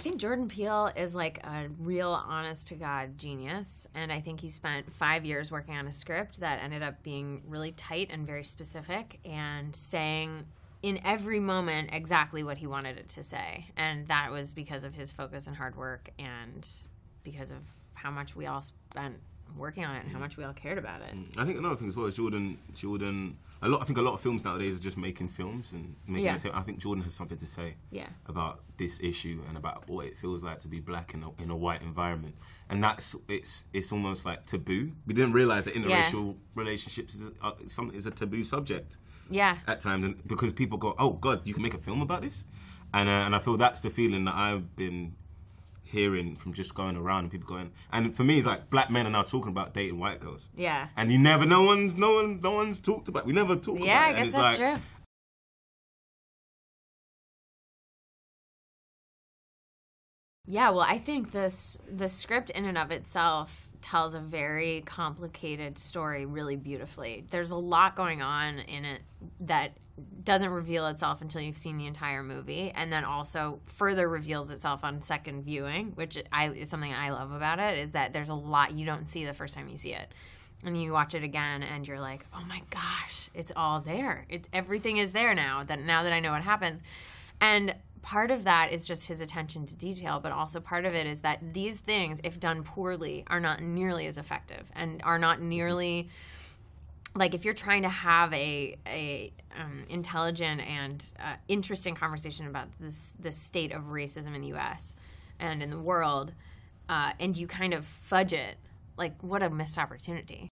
think Jordan Peele is like a real honest-to-God genius, and I think he spent 5 years working on a script that ended up being really tight and very specific and saying in every moment exactly what he wanted it to say. And that was because of his focus and hard work and because of how much we all spent working on it and how much we all cared about it. I think another thing as well is Jordan. I think a lot of films nowadays are just making films and making it. I think Jordan has something to say about this issue and about what it feels like to be black in a white environment. And it's almost like taboo. We didn't realize that interracial relationships is a taboo subject. Yeah. At times, and because people go, "Oh God, you can make a film about this," and I feel that's the feeling that I've been hearing from just going around and people going. And for me, it's like black men are now talking about dating white girls. Yeah. And no one's talked about. We never talk about it. Yeah, I and guess it's that's like, true. Yeah, well, I think the script in and of itself tells a very complicated story really beautifully. There's a lot going on in it that doesn't reveal itself until you've seen the entire movie, and then also further reveals itself on second viewing, which is something I love about it, is that there's a lot you don't see the first time you see it. And you watch it again, and you're like, oh my gosh, it's all there. Everything is there now that I know what happens. And part of that is just his attention to detail, but also part of it is that these things, if done poorly, are not nearly as effective and are not nearly, like if you're trying to have a intelligent and interesting conversation about the state of racism in the U.S. and in the world, and you kind of fudge it, like what a missed opportunity.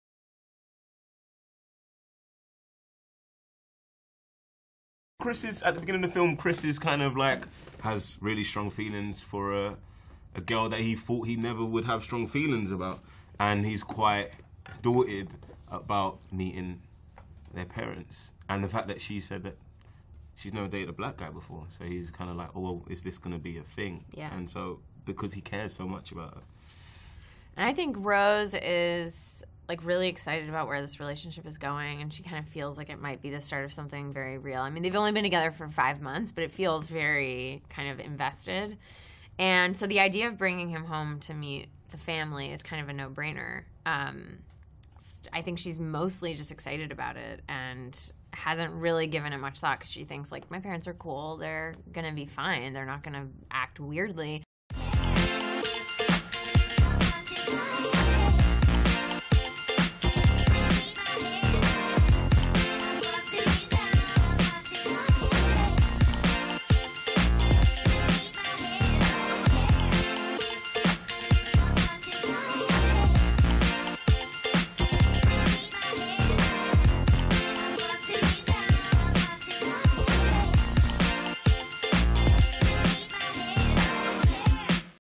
At the beginning of the film, Chris is kind of like, has really strong feelings for a girl that he thought he never would have strong feelings about. And he's quite daunted about meeting their parents. And the fact that she said that she's never dated a black guy before. So he's kind of like, oh, well, is this going to be a thing? Yeah. And so, because he cares so much about her. And I think Rose is like really excited about where this relationship is going, and she kind of feels like it might be the start of something very real. I mean, they've only been together for 5 months, but it feels very kind of invested. And so the idea of bringing him home to meet the family is kind of a no-brainer. I think she's mostly just excited about it and hasn't really given it much thought because she thinks, like, my parents are cool. They're going to be fine. They're not going to act weirdly.